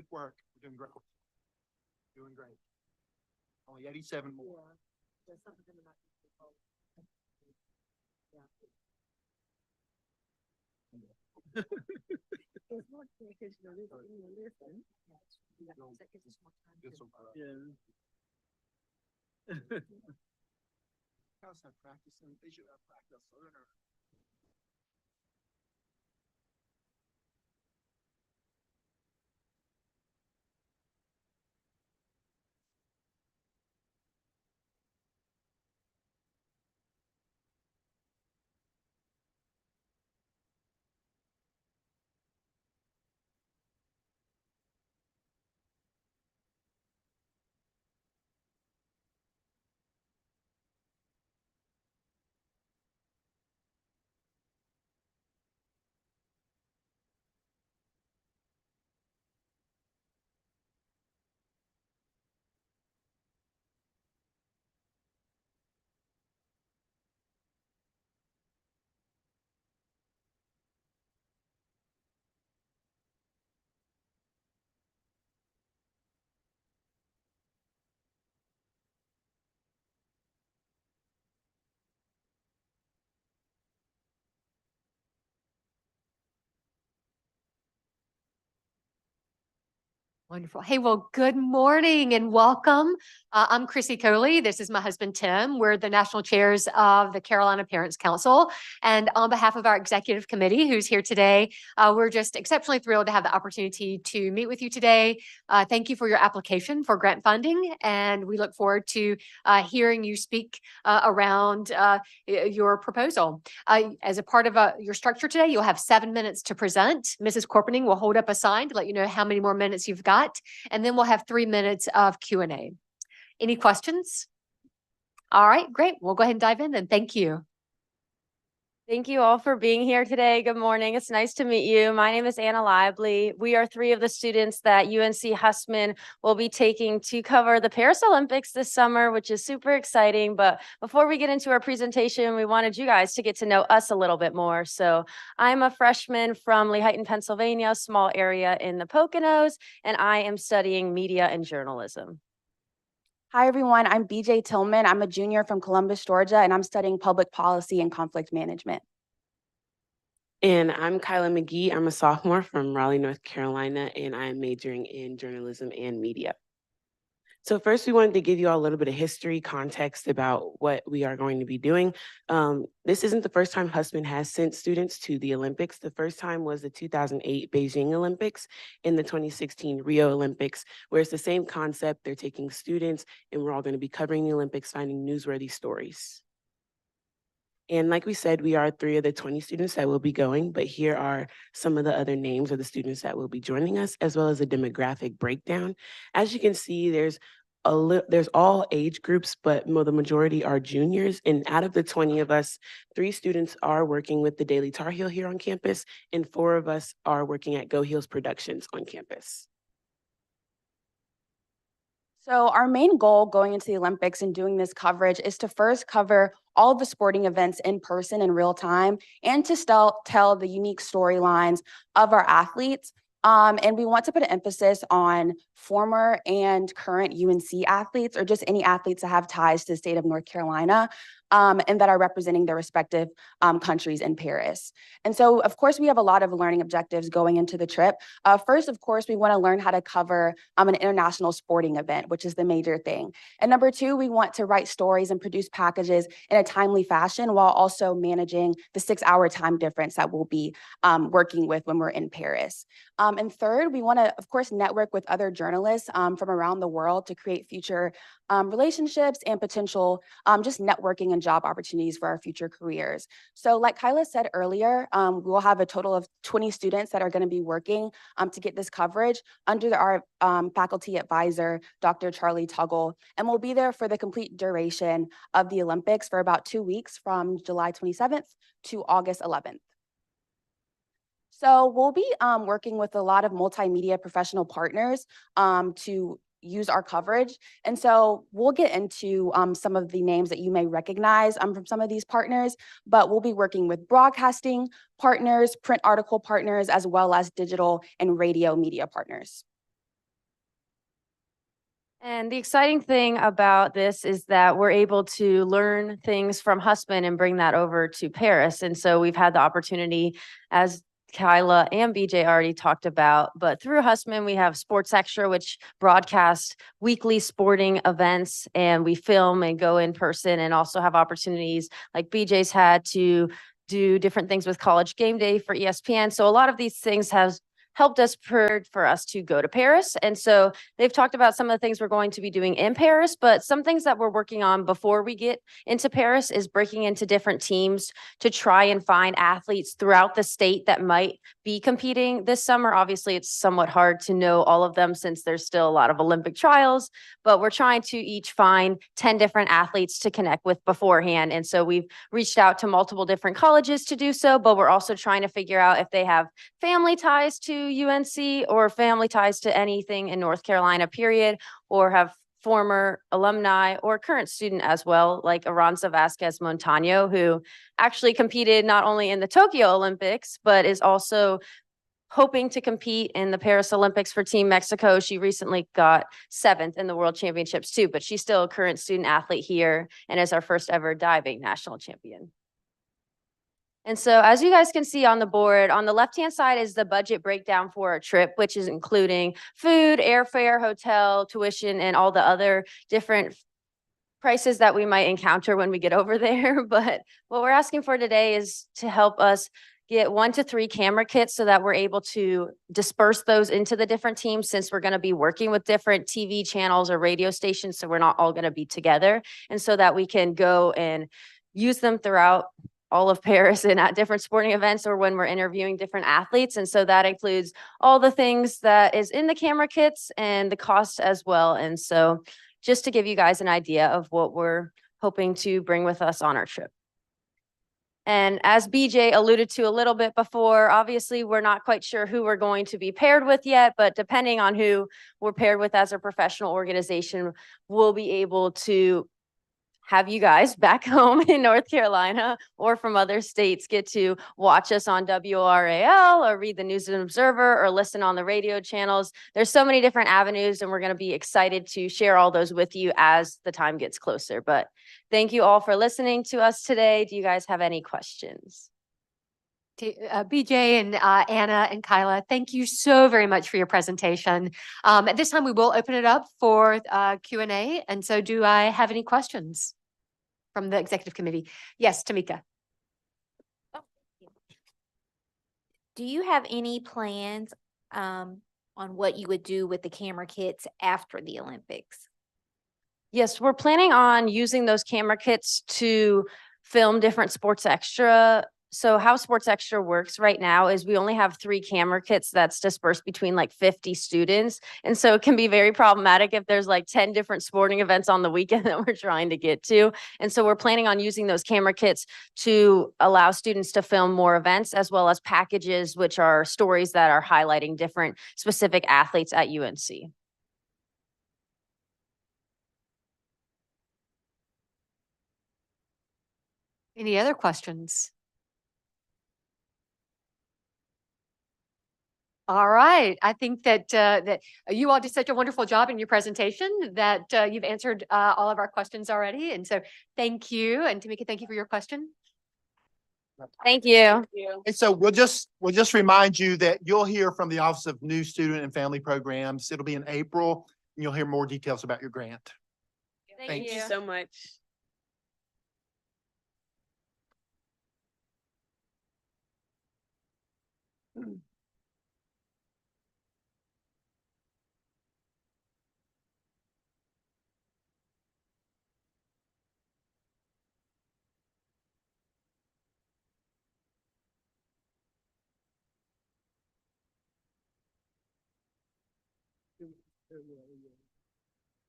Good work. We're doing great. Doing great. Only 87 more. Yeah. There's something in the back. Yeah. It's more because you listen. That gives us more time. How's that practicing? They should have practice learner. Wonderful. Hey, well, good morning and welcome. I'm Chrissy Coley. This is my husband, Tim. We're the national chairs of the Carolina Parents Council. And on behalf of our executive committee, who's here today, we're just exceptionally thrilled to have the opportunity to meet with you today. Thank you for your application for grant funding. And we look forward to hearing you speak around your proposal. As a part of your structure today, you'll have 7 minutes to present. Mrs. Corpening will hold up a sign to let you know how many more minutes you've got. And then we'll have 3 minutes of Q&A. Any questions? All right, great. We'll go ahead and dive in then. Thank you. Thank you all for being here today. Good morning. It's nice to meet you. My name is Anna Lively. We are 3 of the students that UNC Hussman will be taking to cover the Paris Olympics this summer, which is super exciting. But before we get into our presentation, we wanted you guys to get to know us a little bit more. So I'm a freshman from Lehighton, Pennsylvania, a small area in the Poconos, and I am studying media and journalism. Hi, everyone. I'm BJ Tillman. I'm a junior from Columbus, Georgia, and I'm studying public policy and conflict management. And I'm Kyla McGee. I'm a sophomore from Raleigh, North Carolina, and I'm majoring in journalism and media. So first, we wanted to give you all a little bit of history, context about what we are going to be doing. This isn't the first time Hussman has sent students to the Olympics. The first time was the 2008 Beijing Olympics and the 2016 Rio Olympics, where it's the same concept. They're taking students, and we're all going to be covering the Olympics, finding newsworthy stories. And like we said, we are 3 of the 20 students that will be going, but here are some of the other names of the students that will be joining us, as well as a demographic breakdown. As you can see, there's all age groups, but the majority are juniors. And out of the 20 of us, 3 students are working with the Daily Tar Heel here on campus, and 4 of us are working at Go Heels Productions on campus. So our main goal going into the Olympics and doing this coverage is to first cover all of the sporting events in person in real time and to tell the unique storylines of our athletes. And we want to put an emphasis on former and current UNC athletes, or just any athletes that have ties to the state of North Carolina, and that are representing their respective countries in Paris. And so, of course, we have a lot of learning objectives going into the trip. First, of course, we want to learn how to cover an international sporting event, which is the major thing. And number 2, we want to write stories and produce packages in a timely fashion while also managing the 6-hour time difference that we'll be working with when we're in Paris. And third, we want to, of course, network with other journalists from around the world to create future relationships and potential just networking and job opportunities for our future careers. So like Kyla said earlier, we'll have a total of 20 students that are going to be working to get this coverage under our faculty advisor, Dr. Charlie Tuggle, and we'll be there for the complete duration of the Olympics for about 2 weeks from July 27th to August 11th. So we'll be working with a lot of multimedia professional partners to use our coverage. And so we'll get into some of the names that you may recognize from some of these partners, but we'll be working with broadcasting partners, print article partners, as well as digital and radio media partners. And the exciting thing about this is that we're able to learn things from Husman and bring that over to Paris. And so we've had the opportunity, as Kyla and BJ already talked about, but through Husman, we have Sports Extra, which broadcasts weekly sporting events, and we film and go in person, and also have opportunities like BJ's had to do different things with College Game Day for ESPN. So a lot of these things have helped us prepared for us to go to Paris. And so they've talked about some of the things we're going to be doing in Paris, but some things that we're working on before we get into Paris is breaking into different teams to try and find athletes throughout the state that might be competing this summer. Obviously, it's somewhat hard to know all of them since there's still a lot of Olympic trials, but we're trying to each find 10 different athletes to connect with beforehand. And so we've reached out to multiple different colleges to do so, but we're also trying to figure out if they have family ties to UNC or family ties to anything in North Carolina, period, or have former alumni or current student as well, like Aranza Vasquez Montano, who actually competed not only in the Tokyo Olympics, but is also hoping to compete in the Paris Olympics for Team Mexico. She recently got 7th in the World Championships too, but she's still a current student athlete here and is our first ever diving national champion. And so as you guys can see on the board, on the left-hand side is the budget breakdown for a trip, which is including food, airfare, hotel, tuition, and all the other different prices that we might encounter when we get over there. But what we're asking for today is to help us get 1 to 3 camera kits so that we're able to disperse those into the different teams, since we're going to be working with different TV channels or radio stations. So we're not all going to be together, and so that we can go and use them throughout all of Paris and at different sporting events or when we're interviewing different athletes. And so that includes all the things that is in the camera kits and the cost as well. And so just to give you guys an idea of what we're hoping to bring with us on our trip. And as BJ alluded to a little bit before, obviously we're not quite sure who we're going to be paired with yet, but depending on who we're paired with as a professional organization, we'll be able to have you guys back home in North Carolina or from other states get to watch us on WRAL or read the News and Observer or listen on the radio channels. There's so many different avenues, and we're going to be excited to share all those with you as the time gets closer. But thank you all for listening to us today. Do you guys have any questions? BJ and Anna and Kyla, thank you so very much for your presentation. At this time, we will open it up for Q&A. And so do I have any questions from the executive committee? Yes, Tamika. Do you have any plans on what you would do with the camera kits after the Olympics? Yes, we're planning on using those camera kits to film different Sports Extra. So how Sports Extra works right now is we only have 3 camera kits that's dispersed between like 50 students. And so it can be very problematic if there's like 10 different sporting events on the weekend that we're trying to get to. And so we're planning on using those camera kits to allow students to film more events, as well as packages, which are stories that are highlighting different specific athletes at UNC. Any other questions? All right. I think that that you all did such a wonderful job in your presentation that you've answered all of our questions already. And so thank you. And Tamika, thank you for your question. Thank you. And so we'll just remind you that you'll hear from the Office of New Student and Family Programs. It'll be in April, and you'll hear more details about your grant. Thank you you so much.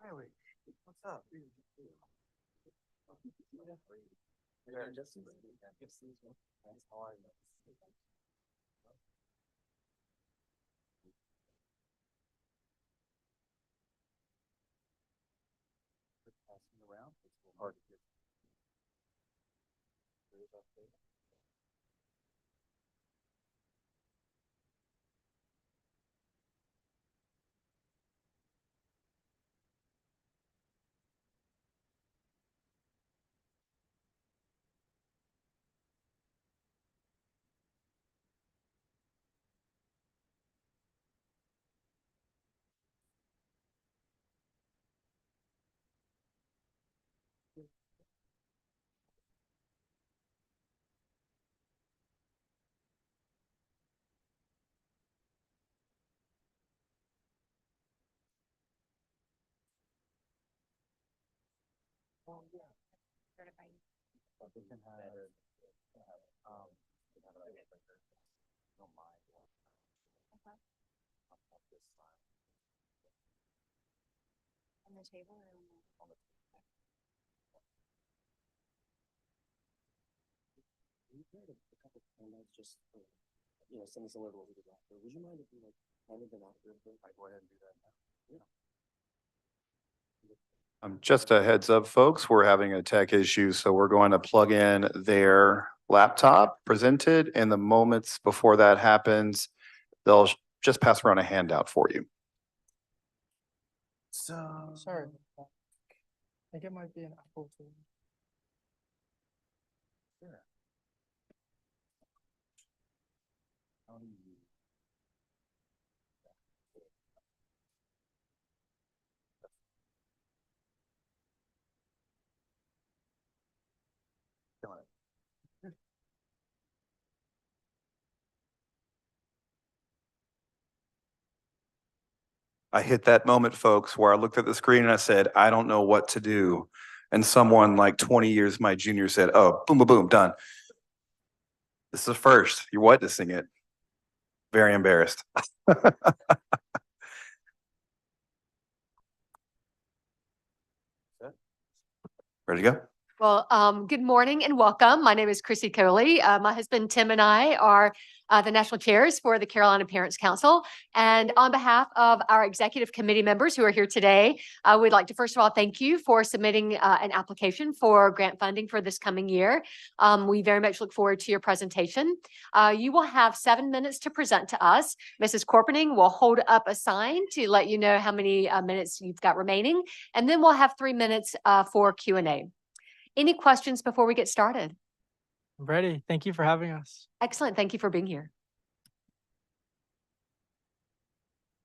Riley, what's up? On the table or? Just, send us a little over the doctor. Would you mind if you handed them out real quick? Go ahead and do that now. Yeah. Just a heads up, folks, we're having a tech issue, so we're going to plug in their laptop presented, and the moments before that happens, they'll just pass around a handout for you. So. Sorry. I think it might be an Apple too. I hit that moment, folks, where I looked at the screen and I said, I don't know what to do. And someone like 20 years my junior said, oh, boom, boom, boom, done. This is a first. You're witnessing it. Very embarrassed. Ready to go? Well, good morning and welcome. My name is Chrissy Coley. My husband Tim and I are the national chairs for the Carolina Parents Council. And on behalf of our executive committee members who are here today, we'd like to first of all thank you for submitting an application for grant funding for this coming year. We very much look forward to your presentation. You will have 7 minutes to present to us. Mrs. Corpening will hold up a sign to let you know how many minutes you've got remaining. And then we'll have 3 minutes for Q&A. Any questions before we get started? I'm ready. Thank you for having us. Excellent. Thank you for being here.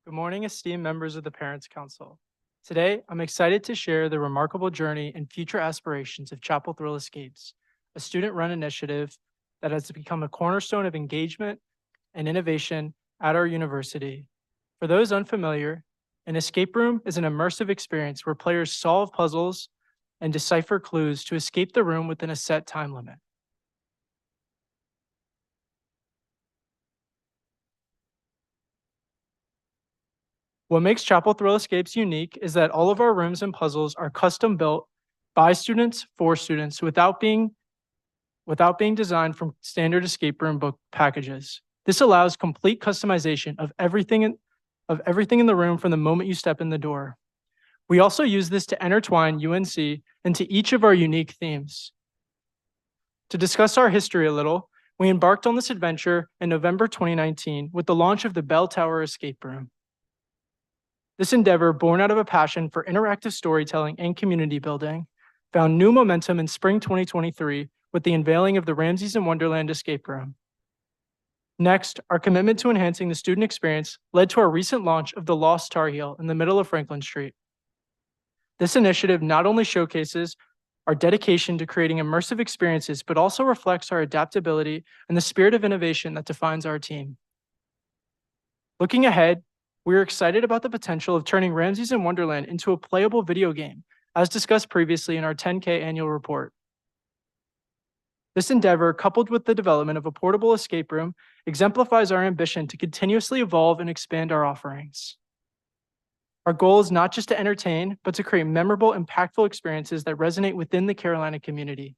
Good morning, esteemed members of the Parents Council. Today, I'm excited to share the remarkable journey and future aspirations of Chapel Thrill Escapes, a student-run initiative that has become a cornerstone of engagement and innovation at our university. For those unfamiliar, an escape room is an immersive experience where players solve puzzles and decipher clues to escape the room within a set time limit. What makes Chapel Thrill Escapes unique is that all of our rooms and puzzles are custom built by students for students without being designed from standard escape room book packages. This allows complete customization of everything in the room from the moment you step in the door. We also use this to intertwine UNC into each of our unique themes. To discuss our history a little, we embarked on this adventure in November 2019 with the launch of the Bell Tower Escape Room. This endeavor, born out of a passion for interactive storytelling and community building, found new momentum in spring 2023 with the unveiling of the Ramses in Wonderland Escape Room. Next, our commitment to enhancing the student experience led to our recent launch of the Lost Tar Heel in the middle of Franklin Street. This initiative not only showcases our dedication to creating immersive experiences, but also reflects our adaptability and the spirit of innovation that defines our team. Looking ahead, we are excited about the potential of turning Ramses in Wonderland into a playable video game, as discussed previously in our 10K annual report. This endeavor, coupled with the development of a portable escape room, exemplifies our ambition to continuously evolve and expand our offerings. Our goal is not just to entertain, but to create memorable, impactful experiences that resonate within the Carolina community.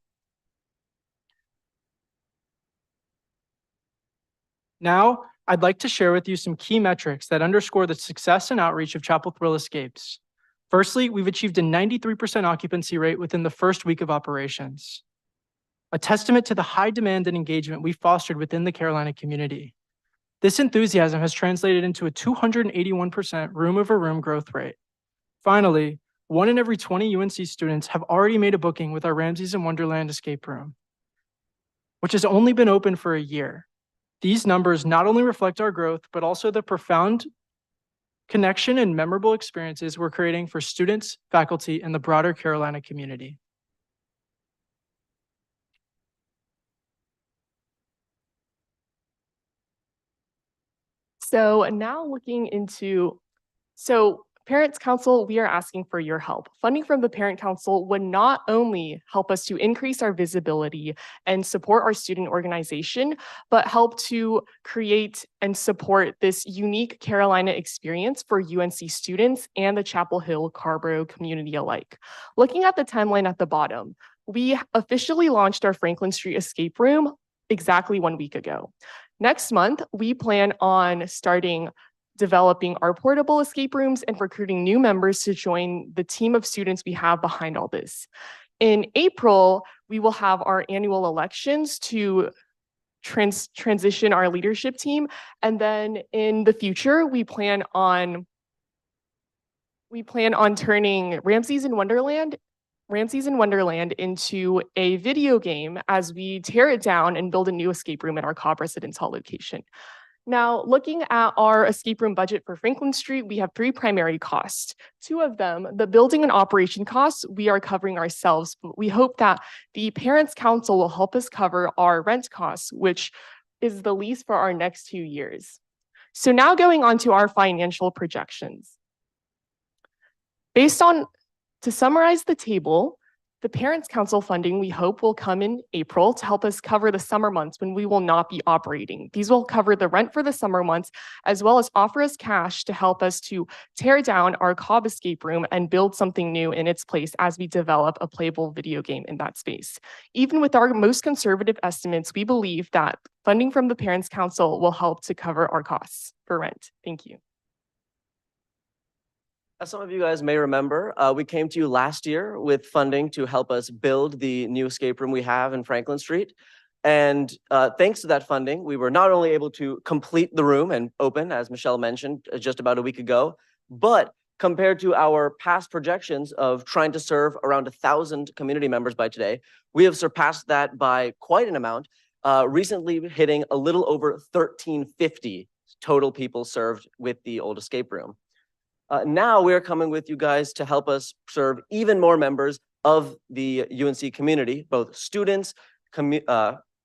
Now, I'd like to share with you some key metrics that underscore the success and outreach of Chapel Thrill Escapes. Firstly, we've achieved a 93% occupancy rate within the first week of operations, a testament to the high demand and engagement we fostered within the Carolina community. This enthusiasm has translated into a 281% room-over-room growth rate. Finally, 1 in every 20 UNC students have already made a booking with our Ramses in Wonderland escape room, which has only been open for a year. These numbers not only reflect our growth, but also the profound connection and memorable experiences we're creating for students, faculty, and the broader Carolina community. So now looking into, so Parents Council, we are asking for your help. Funding from the Parent Council would not only help us to increase our visibility and support our student organization, but help to create and support this unique Carolina experience for UNC students and the Chapel Hill Carborough community alike. Looking at the timeline at the bottom, we officially launched our Franklin Street Escape Room exactly 1 week ago. Next month, we plan on developing our portable escape rooms and recruiting new members to join the team of students we have behind all this. In April, we will have our annual elections to transition our leadership team. And then in the future, we plan on turning Ramses in Wonderland into a video game as we tear it down and build a new escape room at our Cobb Residence Hall location. Now, looking at our escape room budget for Franklin Street, we have 3 primary costs. 2 of them, the building and operation costs, we are covering ourselves, but we hope that the Parents Council will help us cover our rent costs, which is the lease for our next 2 years. So now going on to our financial projections. To summarize the table, the Parents Council funding we hope will come in April to help us cover the summer months when we will not be operating. These will cover the rent for the summer months, as well as offer us cash to help us to tear down our Cobb escape room and build something new in its place as we develop a playable video game in that space. Even with our most conservative estimates, we believe that funding from the Parents Council will help to cover our costs for rent. Thank you. As some of you guys may remember, we came to you last year with funding to help us build the new escape room we have in Franklin Street. And thanks to that funding, we were not only able to complete the room and open, as Michelle mentioned, just about a week ago, but compared to our past projections of trying to serve around 1,000 community members by today, we have surpassed that by quite an amount, recently hitting a little over 1,350 total people served with the old escape room. Now we're coming with you guys to help us serve even more members of the UNC community, both students,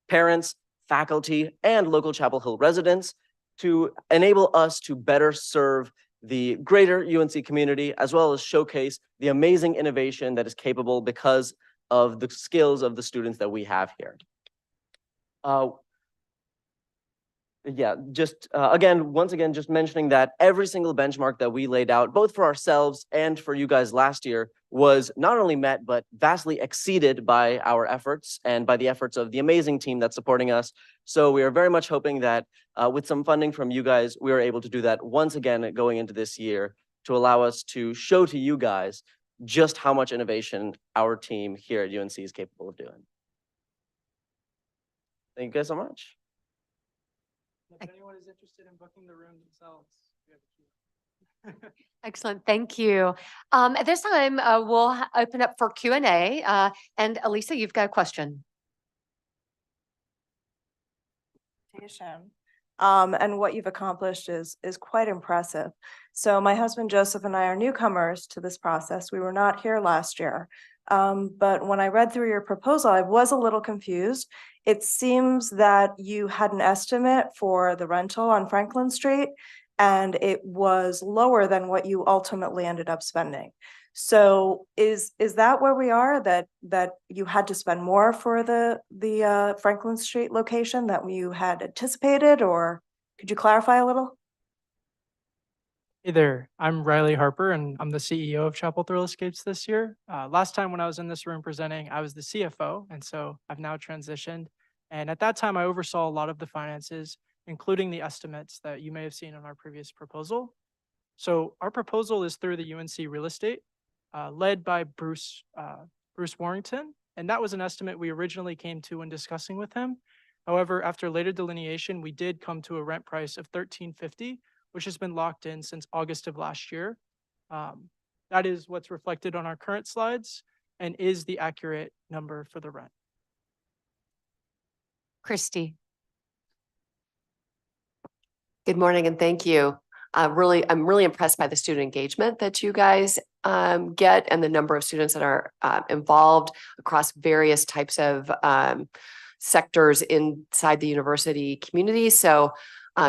parents, faculty, and local Chapel Hill residents, to enable us to better serve the greater UNC community, as well as showcase the amazing innovation that is capable because of the skills of the students that we have here. Once again, just mentioning that every single benchmark that we laid out, both for ourselves and for you guys last year, was not only met, but vastly exceeded by our efforts and by the efforts of the amazing team that's supporting us. So we are very much hoping that with some funding from you guys, we are able to do that once again going into this year to allow us to show to you guys just how much innovation our team here at UNC is capable of doing. Thank you guys so much. If anyone is interested in booking the room themselves, we have a queue. Excellent, thank you. At this time, we'll open up for Q&A. And Elisa, you've got a question. And what you've accomplished is quite impressive. So my husband Joseph and I are newcomers to this process. We were not here last year. But when I read through your proposal, I was a little confused. It seems that you had an estimate for the rental on Franklin Street, and it was lower than what you ultimately ended up spending. So is that where we are, that you had to spend more for the Franklin Street location that you had anticipated, or could you clarify a little? Hey there, I'm Riley Harper, and I'm the CEO of Chapel Thrill Escapes this year. Last time when I was in this room presenting, I was the CFO, and so I've now transitioned. And at that time, I oversaw a lot of the finances, including the estimates that you may have seen in our previous proposal. So our proposal is through the UNC Real Estate, led by Bruce Warrington, and that was an estimate we originally came to when discussing with him. However, after later delineation, we did come to a rent price of $1,350, which has been locked in since August of last year. That is what's reflected on our current slides and is the accurate number for the rent. Christy. Good morning and thank you. I'm really impressed by the student engagement that you guys get and the number of students that are involved across various types of sectors inside the university community. So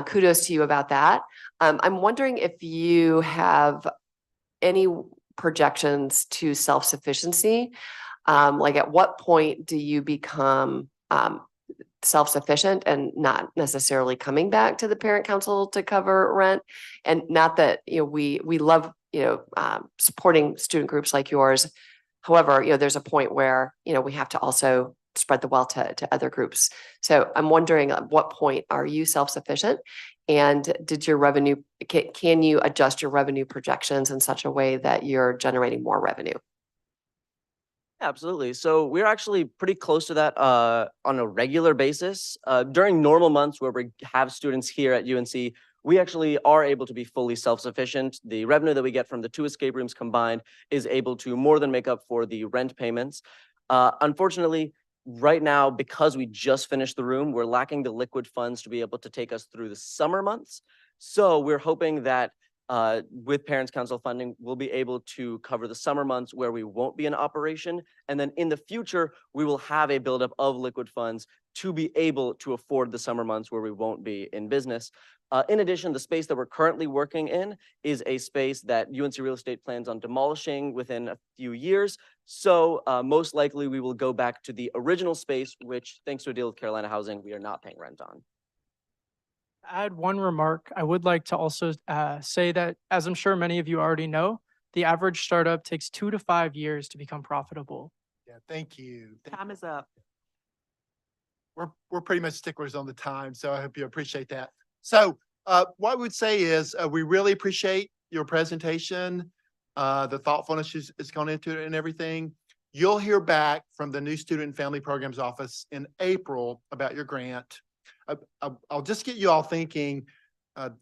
kudos to you about that. I'm wondering if you have any projections to self-sufficiency? Like at what point do you become self-sufficient and not necessarily coming back to the parent council to cover rent? And not that, we love, supporting student groups like yours. However, there's a point where, we have to also spread the wealth to other groups. So I'm wondering, at what point are you self-sufficient? And did your revenue, can you adjust your revenue projections in such a way that you're generating more revenue? Absolutely. So we're actually pretty close to that on a regular basis. During normal months where we have students here at UNC, we actually are able to be fully self-sufficient. The revenue that we get from the 2 escape rooms combined is able to more than make up for the rent payments. Unfortunately, right now, because we just finished the room, we're lacking the liquid funds to be able to take us through the summer months. So we're hoping that with Parents Council funding, we'll be able to cover the summer months where we won't be in operation. And then in the future, we will have a buildup of liquid funds to be able to afford the summer months where we won't be in business. In addition, the space that we're currently working in is a space that UNC Real Estate plans on demolishing within a few years. So most likely we will go back to the original space, which thanks to a deal with Carolina Housing, we are not paying rent on. Add one remark. I would like to also say that, as I'm sure many of you already know, the average startup takes 2 to 5 years to become profitable. Yeah, thank you. Time is up. We're pretty much sticklers on the time, so I hope you appreciate that. So what I would say is we really appreciate your presentation, the thoughtfulness is gone into it and everything. You'll hear back from the new Student and Family Programs Office in April about your grant. I'll just get you all thinking,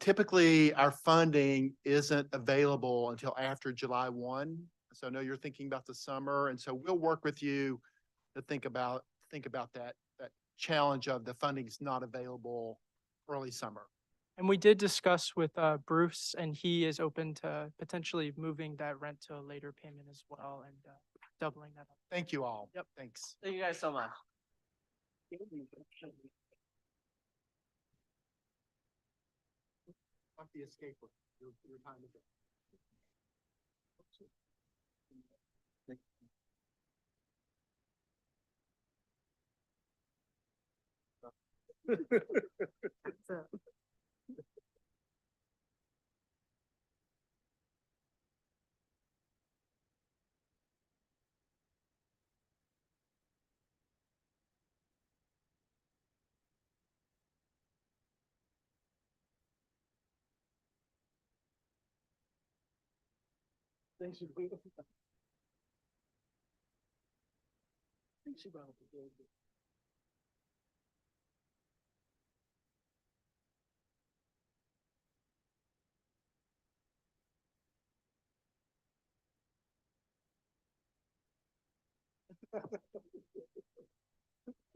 typically our funding isn't available until after July 1. So I know you're thinking about the summer, and so we'll work with you to think about that challenge of the funding's not available early summer. And we did discuss with Bruce, and he is open to potentially moving that rent to a later payment as well and doubling that up. Thank you all. Yep. Thanks. Thank you guys so much. The escape room. Your time is up. Thanks you. Thanks you, brother.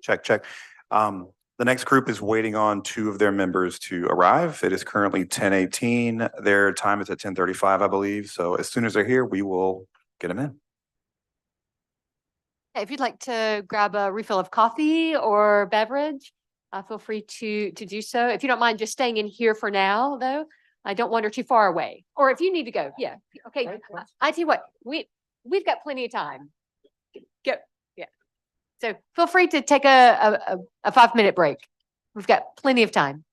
Check, check. The next group is waiting on 2 of their members to arrive. It is currently 10:18. Their time is at 10:35, I believe. So as soon as they're here, we will get them in. If you'd like to grab a refill of coffee or beverage, feel free to do so. If you don't mind just staying in here for now, though, I don't wander too far away. Or if you need to go, yeah. Okay. I tell you what, we've got plenty of time. Go. Yeah. So feel free to take a 5-minute break. We've got plenty of time.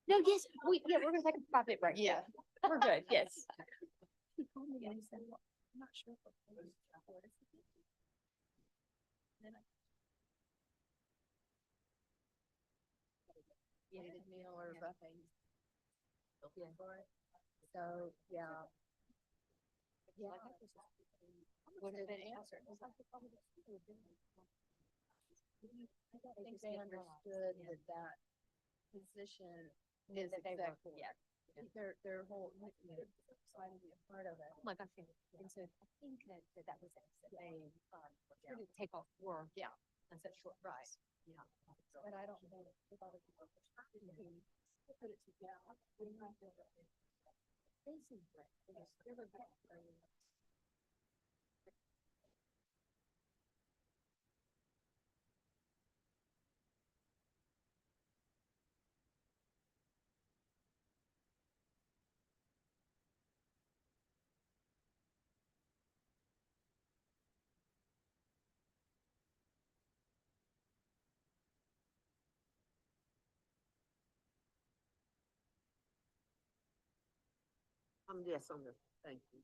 No, yes, we're gonna take a 5-minute break. Yeah, we're good. Yes. Meal or buffet. So, yeah. What did they answer? I don't think they understood that position is exactly, yeah. Their whole, trying to be a part of it. Oh my gosh. And so I think that was it. That they started to take off work. Yeah. On such short right. Yeah. But I don't know if other people put it together. We might be able to. Yes, on the, thank you.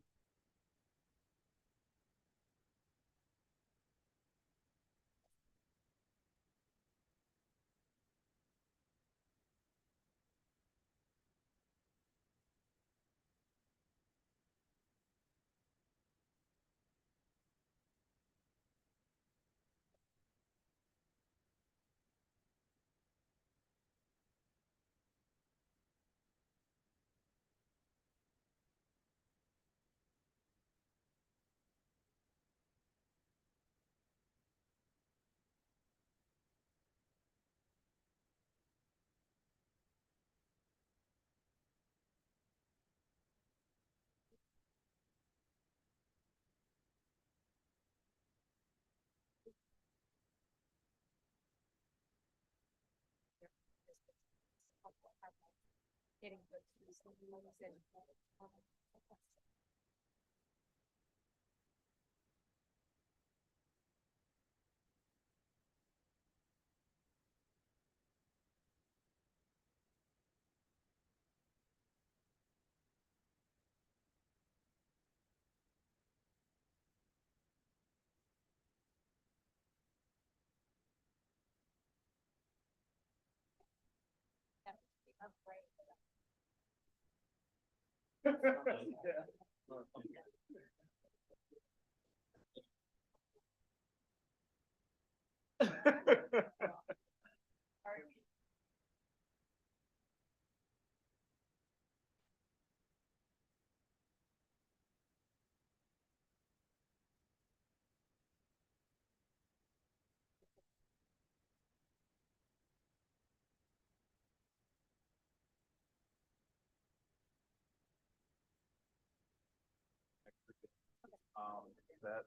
That.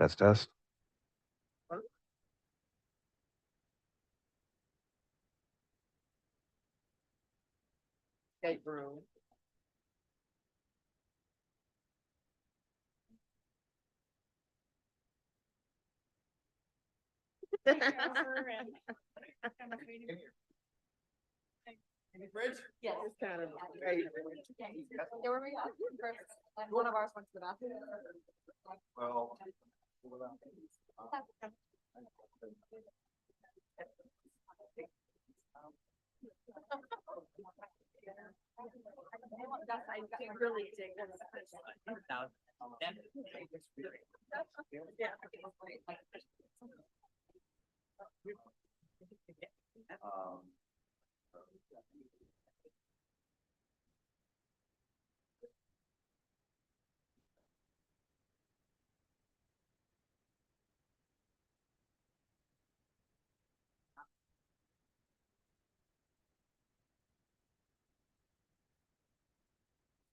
That's test. Escape room. Yes. It's kind of great. There were and one of ours went to the bathroom. Well. I really dig that.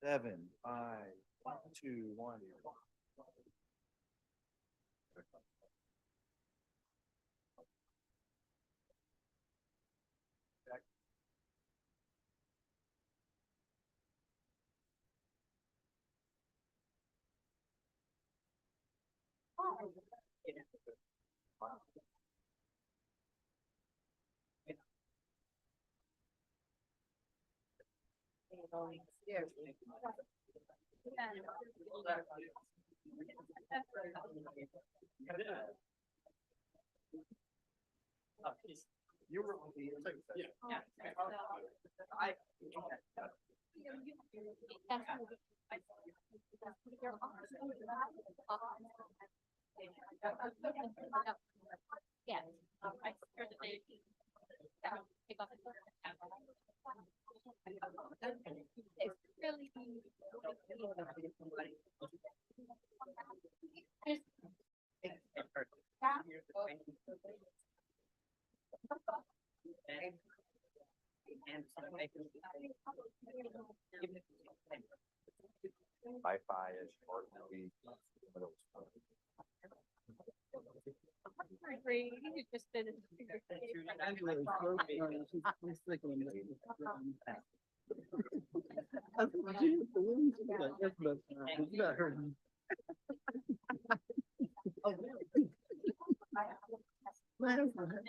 Seven, 5, 2, 1. You were on the. Yeah. I heard that they take off. It's really. Wi-Fi is short.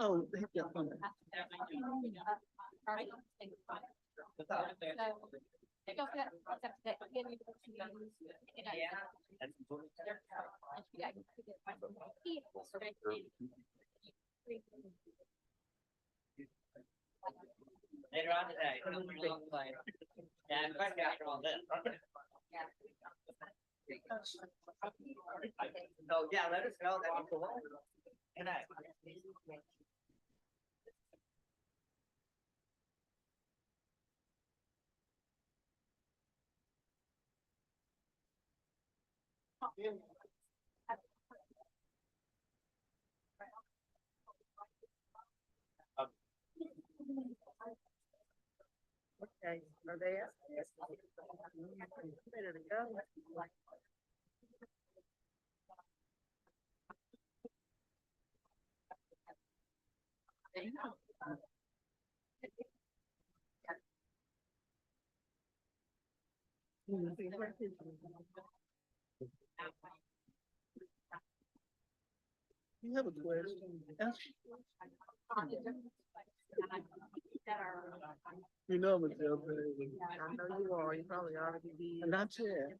Oh, they got one. Later on today. Yeah, I'm quite after all this. So, yeah, let us know that. Good night. Okay, are they? Ready to go? You have a question? You know, Michelle. I know you are. You probably already did. Not yet.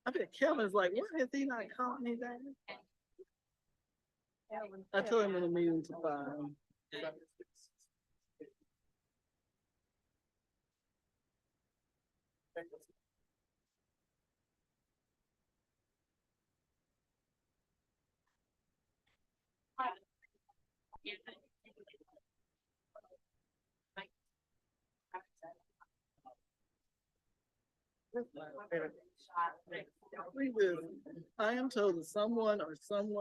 I bet Kevin's like, what has he not called me back? I told him in a meeting to find. I am told that someone or some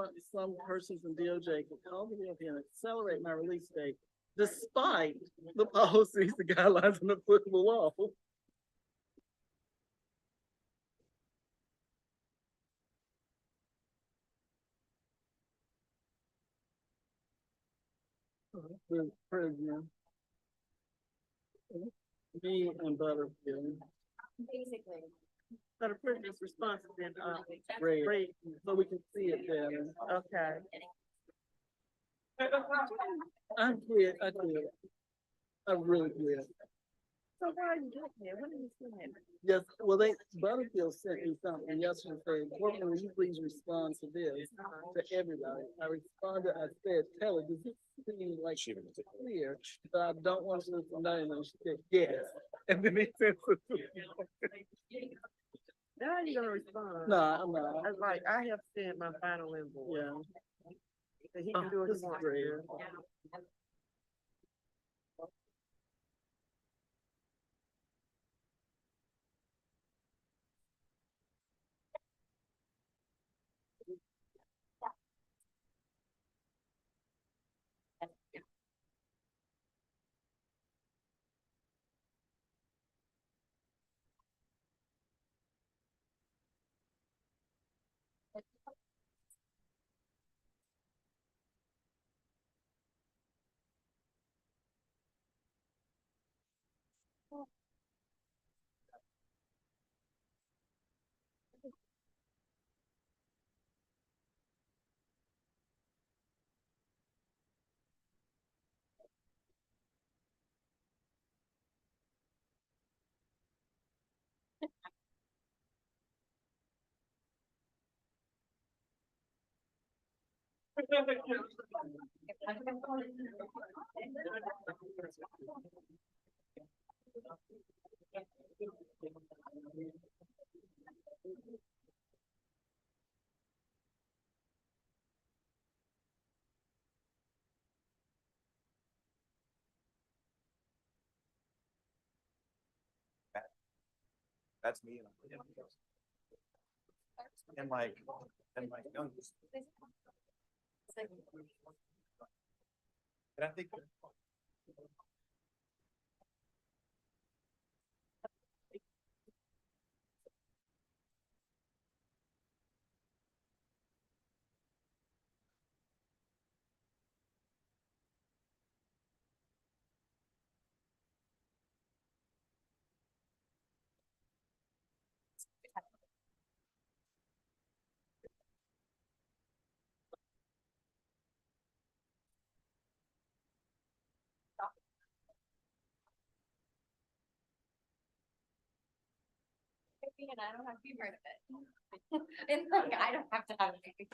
person from DOJ can call me up here and accelerate my release date despite the policies, the guidelines, and applicable law. The prisoner. Me and Butterfield. Basically. But a prisoner's response has been, red, so we can see it better. Okay. I'm clear, I clear. I'm really clear. So why are you doing here? What are you saying? Yes, well, Butterfield sent me something yesterday saying, Courtney, will you please respond to this, to everybody? I responded, I said, tell her, does it seem like it's clear that I don't want to lose the name? And she said, yes. And then he sent it to me. Now you're gonna respond. No, I'm not. I was like, I have sent my final invoice. Yeah. So he can do what he wants to do. That's me. And like youngest. And I think and I don't have to be part of it. And like, I don't have to have it.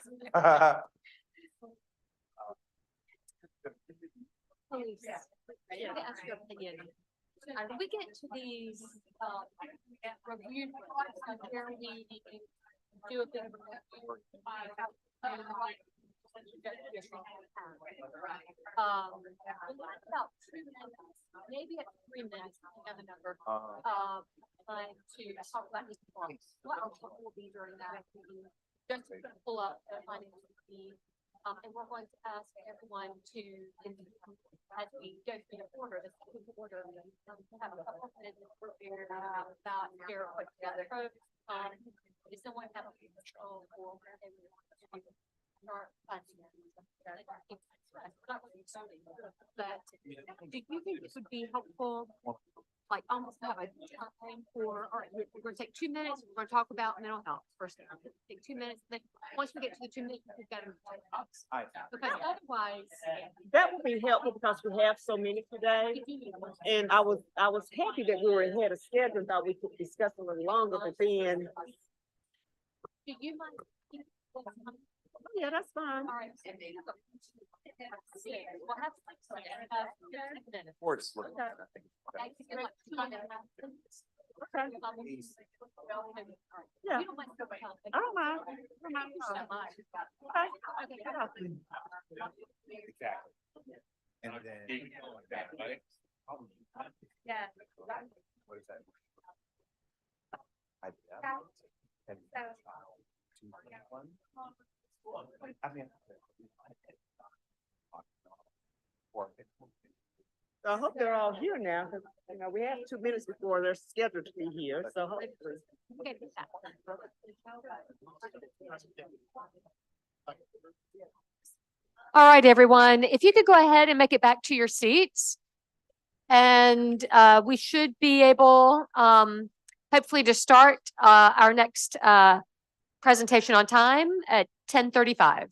Please, I need to ask your opinion. As we get to these, review, where we do a bit of a review. About 2 minutes, maybe at 3 minutes, I have a number, to talk about this performance. What our work will be during that, just to pull up the findings of the, and we're going to ask everyone to, as we go through the order, the second order, to have a couple of minutes prepared about their put together. Does someone have a control for where they would want to start funding them? But do you think it would be helpful, like almost have a time for, all right, we're going to take 2 minutes, we're going to talk about mental health first. Take 2 minutes, then once we get to the 2 minutes, we've got to because otherwise. That would be helpful because we have so many today. And I was happy that we were ahead of schedule, thought we could discuss a little longer, but then. Do you mind? Yeah, that's fine. All right. We'll have Sports. Yeah. I don't mind. Exactly. And then. Yeah. What is that? I mean. I hope they're all here now, because, you know, we have 2 minutes before they're scheduled to be here, so hopefully. All right, everyone, if you could go ahead and make it back to your seats. And we should be able, hopefully, to start our next presentation on time at 10:35.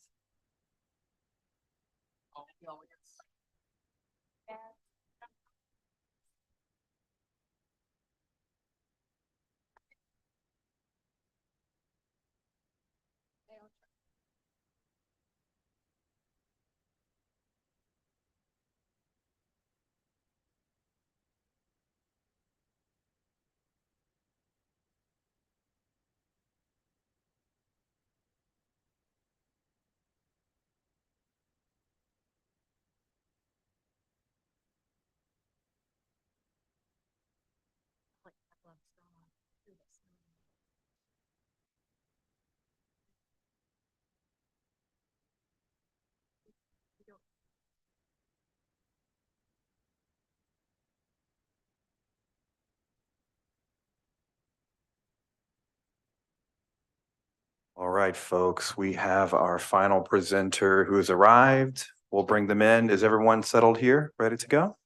All right, folks, we have our final presenter who has arrived. We'll bring them in. Is everyone settled here, ready to go?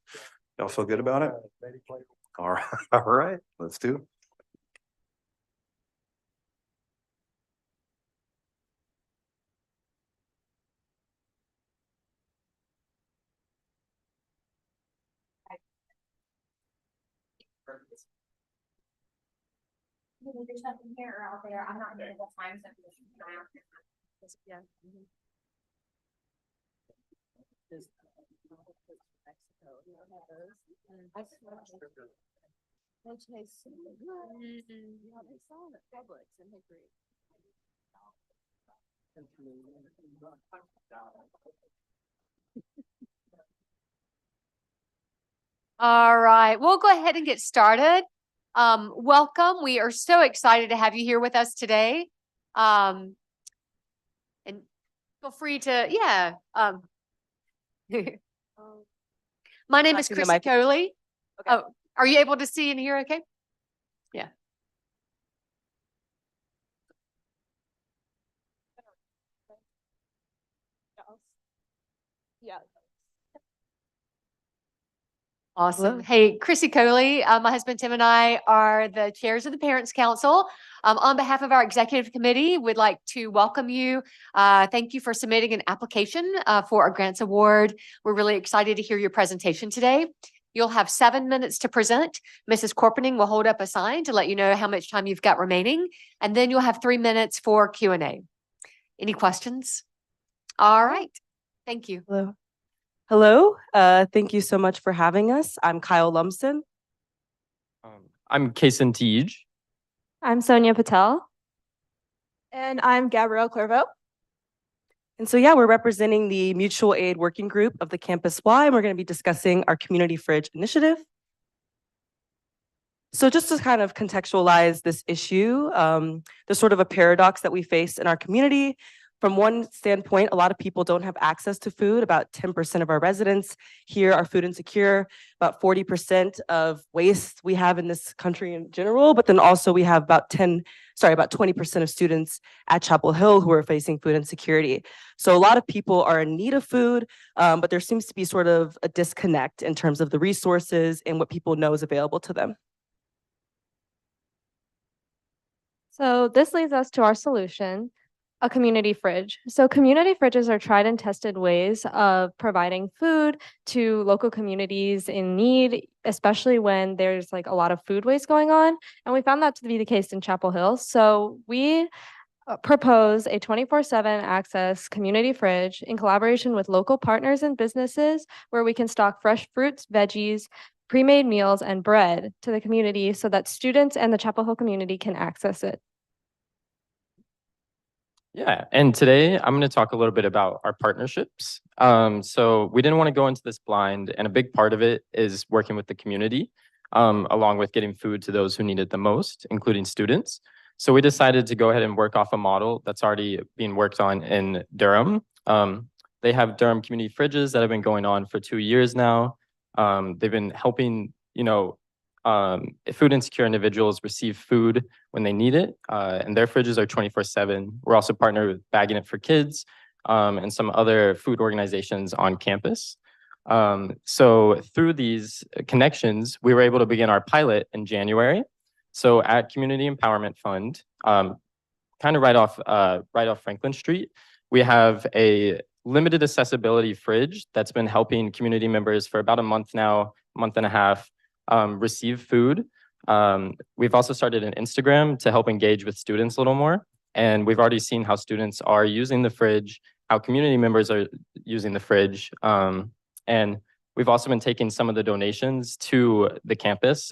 Y'all feel good about it? All right, all right, let's do it. There's nothing here or out there. I'm not getting the times that Yeah. They taste so good. Yeah, they saw it at Publix and they agree. All right, we'll go ahead and get started. Welcome. We are so excited to have you here with us today. And feel free to, yeah. My name is Passing the Chrissy mic. Coley. Okay. Oh, are you able to see and hear okay? Yeah. Yeah. Awesome. Hello. Hey, Chrissy Coley, my husband Tim and I are the chairs of the Parents Council. On behalf of our executive committee, we'd like to welcome you. Thank you for submitting an application for our grants award. We're really excited to hear your presentation today. You'll have 7 minutes to present. Mrs. Corpening will hold up a sign to let you know how much time you've got remaining, and then you'll have 3 minutes for Q&A. Any questions? All right. Thank you. Hello. Hello. Thank you so much for having us. I'm Kyle Lumsden. I'm Kason Teej. I'm Sonia Patel. And I'm Gabrielle Clairvaux. And so, yeah, we're representing the Mutual Aid Working Group of the Campus Y, and we're going to be discussing our Community Fridge initiative. So just to kind of contextualize this issue, there's sort of a paradox that we face in our community. From one standpoint, a lot of people don't have access to food. About 10% of our residents here are food insecure, about 40% of waste we have in this country in general, but then also we have about 20% of students at Chapel Hill who are facing food insecurity. So a lot of people are in need of food, but there seems to be sort of a disconnect in terms of the resources and what people know is available to them. So this leads us to our solution, a community fridge. So community fridges are tried and tested ways of providing food to local communities in need, especially when there's like a lot of food waste going on. And we found that to be the case in Chapel Hill. So we propose a 24/7 access community fridge in collaboration with local partners and businesses where we can stock fresh fruits, veggies, pre-made meals, and bread to the community so that students and the Chapel Hill community can access it. Yeah, and today I'm going to talk a little bit about our partnerships. So we didn't want to go into this blind, and a big part of it is working with the community, along with getting food to those who need it the most, including students. So we decided to go ahead and work off a model that's already being worked on in Durham. They have Durham community fridges that have been going on for 2 years now. They've been helping, food insecure individuals receive food when they need it, and their fridges are 24/7. We're also partnered with Bagging It for Kids and some other food organizations on campus. So through these connections, we were able to begin our pilot in January. So at Community Empowerment Fund, kind of right off Franklin Street, we have a limited accessibility fridge that's been helping community members for about a month now, month and a half, receive food. We've also started an Instagram to help engage with students a little more. And we've already seen how students are using the fridge, how community members are using the fridge. And we've also been taking some of the donations to the Campus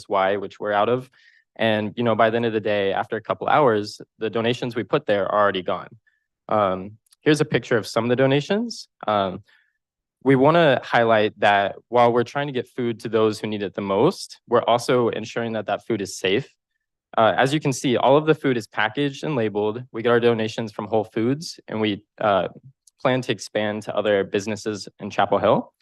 Y, which we're out of. And, by the end of the day, after a couple hours, the donations we put there are already gone. Here's a picture of some of the donations. We want to highlight that while we're trying to get food to those who need it the most, we're also ensuring that that food is safe. As you can see, all of the food is packaged and labeled. We get our donations from Whole Foods, and we plan to expand to other businesses in Chapel Hill.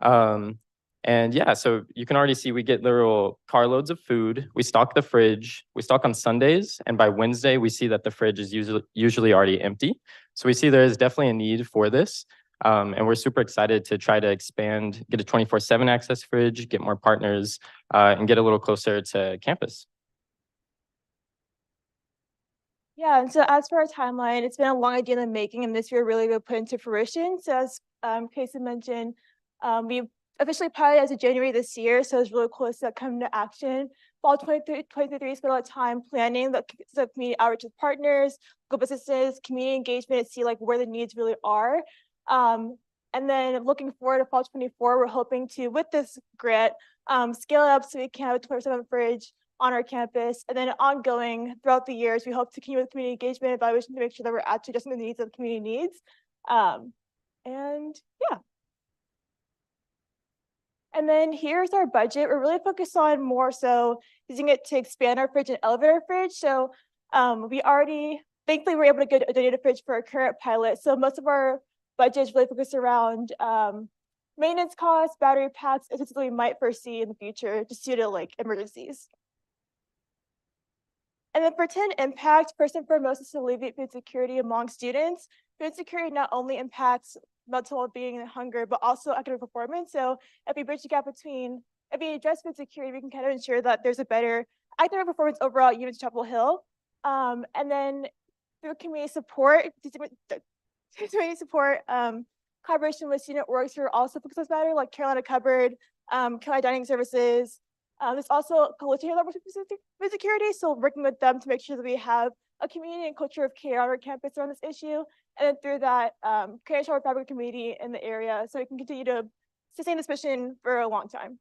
And yeah, so you can already see we get literal carloads of food. We stock the fridge. We stock on Sundays, and by Wednesday, we see that the fridge is usually already empty. So we see there is definitely a need for this. And we're super excited to try to expand, get a 24/7 access fridge, get more partners, and get a little closer to campus. Yeah, and so as for our timeline, it's been a long idea in the making, and this year really will put into fruition. So as Casey mentioned, we officially piloted as of January this year, so it's really cool to see that come to action. Fall 2023, spent a lot of time planning the community outreach with partners, local businesses, community engagement, and see like where the needs really are. And then looking forward to fall 24, we're hoping to, with this grant, scale it up so we can have a 24/7 fridge on our campus. And then ongoing throughout the years, we hope to continue with community engagement evaluation to make sure that we're actually addressing the needs of the community needs. And yeah. And then here's our budget. We're really focused on more so using it to expand our fridge and elevate our fridge. So thankfully, we're able to get a donated fridge for our current pilot. So most of our budget is really focused around maintenance costs, battery packs, and we might foresee in the future just due to like emergencies. And then for 10 impact, first and foremost is to alleviate food security among students. Food security not only impacts mental well-being and hunger, but also academic performance. So if we bridge the gap if we address food security, we can kind of ensure that there's a better academic performance overall at UNC Chapel Hill. And then through community support, collaboration with student orgs who are also focused on this matter, like Carolina Cupboard, Carolina Dining Services. There's also Collegiate level food security, so working with them to make sure that we have a community and culture of care on our campus around this issue, and then through that, create a fabric community in the area so we can continue to sustain this mission for a long time.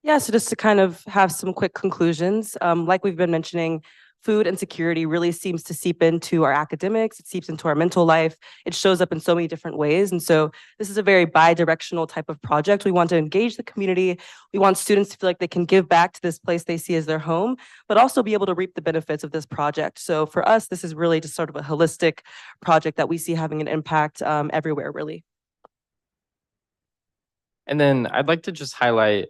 Yeah, so just to kind of have some quick conclusions, like we've been mentioning, food insecurity really seems to seep into our academics, it seeps into our mental life, it shows up in so many different ways. And so this is a very bi-directional type of project. We want to engage the community. We want students to feel like they can give back to this place they see as their home, but also be able to reap the benefits of this project. So for us, this is really just sort of a holistic project that we see having an impact everywhere, really. And then I'd like to just highlight,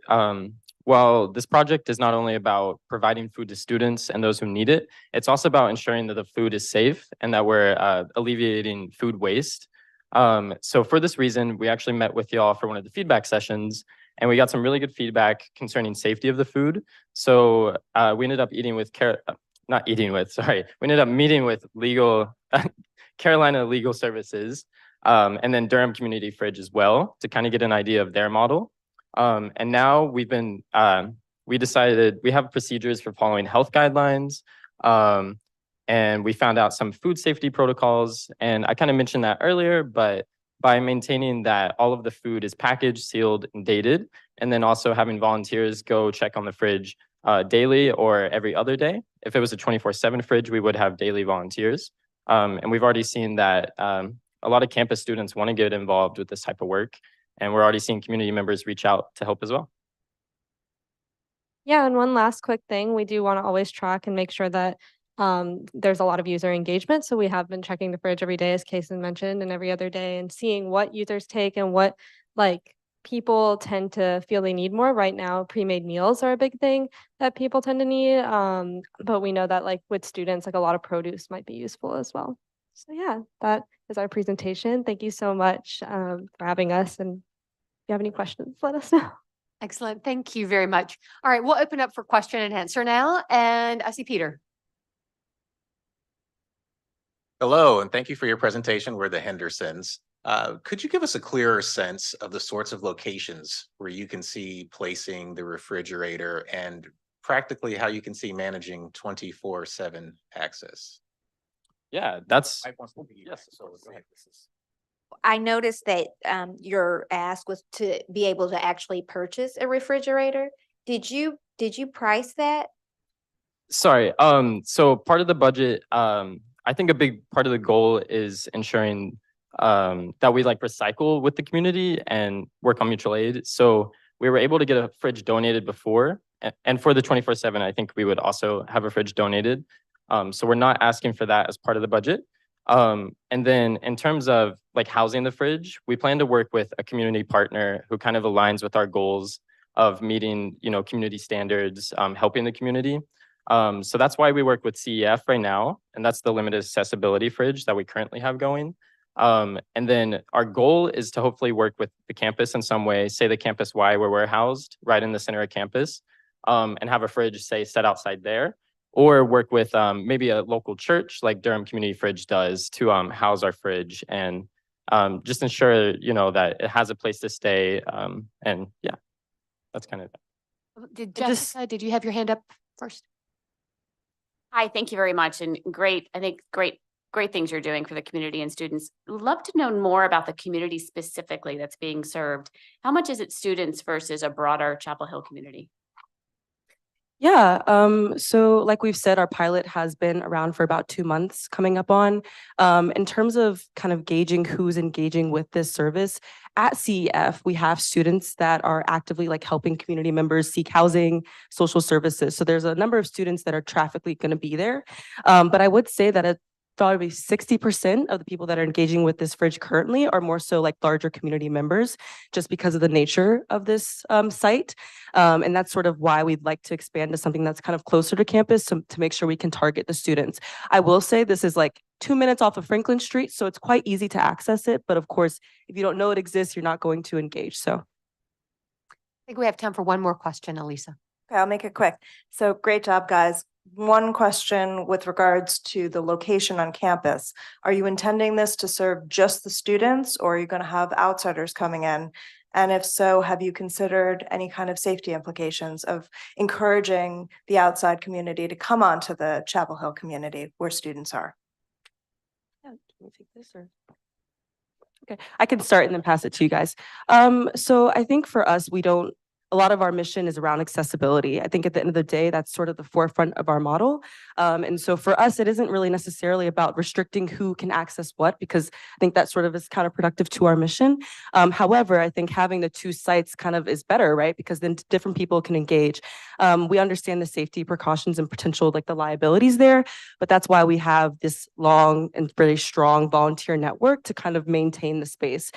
while this project is not only about providing food to students and those who need it, it's also about ensuring that the food is safe and that we're alleviating food waste. So for this reason, we actually met with y'all for one of the feedback sessions, and we got some really good feedback concerning safety of the food. So we ended up meeting with legal Carolina Legal Services, and then Durham Community Fridge as well, to kind of get an idea of their model. And now we decided we have procedures for following health guidelines, and we found out some food safety protocols. And I kind of mentioned that earlier, but by maintaining that all of the food is packaged, sealed, and dated, and then also having volunteers go check on the fridge daily or every other day. If it was a 24/7 fridge, we would have daily volunteers. And we've already seen that a lot of campus students want to get involved with this type of work. And we're already seeing community members reach out to help as well. Yeah, and one last quick thing, we do want to always track and make sure that there's a lot of user engagement. So we have been checking the fridge every day, as Kason mentioned, and every other day, and seeing what users take and what people tend to feel they need more. Right now, pre-made meals are a big thing that people tend to need. But we know that with students, a lot of produce might be useful as well. So yeah, that is our presentation. Thank you so much for having us. And if you have any questions, let us know. Excellent. Thank you very much. All right, we'll open up for question and answer now. And I see Peter. Hello, and thank you for your presentation. We're the Hendersons. Could you give us a clearer sense of the sorts of locations where you can see placing the refrigerator and practically how you can see managing 24/7 access? Yeah, that's. Yes, so go ahead. I noticed that your ask was to be able to actually purchase a refrigerator. Did you price that? Sorry. So part of the budget, I think a big part of the goal is ensuring that we recycle with the community and work on mutual aid. So we were able to get a fridge donated before, and for the 24/7, I think we would also have a fridge donated. So we're not asking for that as part of the budget. And then in terms of housing the fridge, we plan to work with a community partner who kind of aligns with our goals of meeting, community standards, helping the community. So that's why we work with CEF right now, and that's the limited accessibility fridge that we currently have going. And then our goal is to hopefully work with the campus in some way, say the campus Y where we're housed, right in the center of campus, and have a fridge, say, set outside there, or work with maybe a local church like Durham Community Fridge does to house our fridge and just ensure, that it has a place to stay. And yeah, that's kind of it. Did Jessica, did you have your hand up first? Hi, thank you very much. And great things you're doing for the community and students. Love to know more about the community specifically that's being served. How much is it students versus a broader Chapel Hill community? Yeah, so like we've said, our pilot has been around for about 2 months coming up on. In terms of kind of gauging who's engaging with this service, at CEF, we have students that are actively helping community members seek housing, social services. So there's a number of students that are traffically going to be there. But I would say that probably 60% of the people that are engaging with this fridge currently are more so larger community members, just because of the nature of this site. And that's sort of why we'd like to expand to something that's kind of closer to campus to make sure we can target the students. I will say this is 2 minutes off of Franklin Street, so it's quite easy to access it. But of course, if you don't know it exists, you're not going to engage. So I think we have time for one more question, Elisa. Okay, I'll make it quick. So great job, guys. one question with regards to the location on campus. Are you intending this to serve just the students, or are you going to have outsiders coming in? And if so, have you considered any kind of safety implications of encouraging the outside community to come onto the Chapel Hill community where students are? Yeah, can we take this or? Okay, I can start and then pass it to you guys. So I think for us, a lot of our mission is around accessibility. I think at the end of the day, that's sort of the forefront of our model. And so for us, it isn't really necessarily about restricting who can access what, because I think that sort of is counterproductive to our mission. However, I think having the two sites kind of is better, right? Because then different people can engage. We understand the safety precautions and potential, like the liabilities there, but that's why we have this long and really strong volunteer network to kind of maintain the space.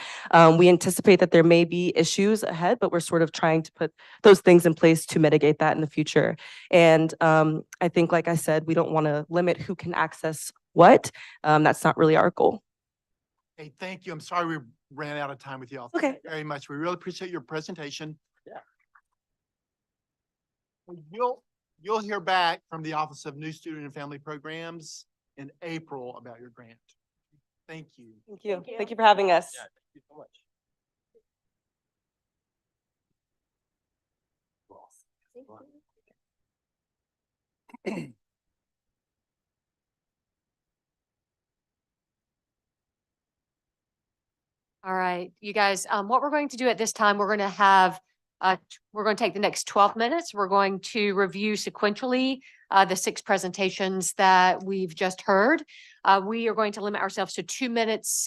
We anticipate that there may be issues ahead, but we're sort of trying to put those things in place to mitigate that in the future. And I think, like I said, we don't want to limit who can access what. That's not really our goal. Hey, thank you. I'm sorry we ran out of time with you all. Okay. Thank you very much. We really appreciate your presentation. Yeah. You'll hear back from the Office of New Student and Family Programs in April about your grant. Thank you. Thank you. Thank you for having us. Yeah, thank you so much. All right, you guys, what we're going to do at this time, we're going to have, we're going to take the next 12 minutes. We're going to review sequentially the 6 presentations that we've just heard. We are going to limit ourselves to 2 minutes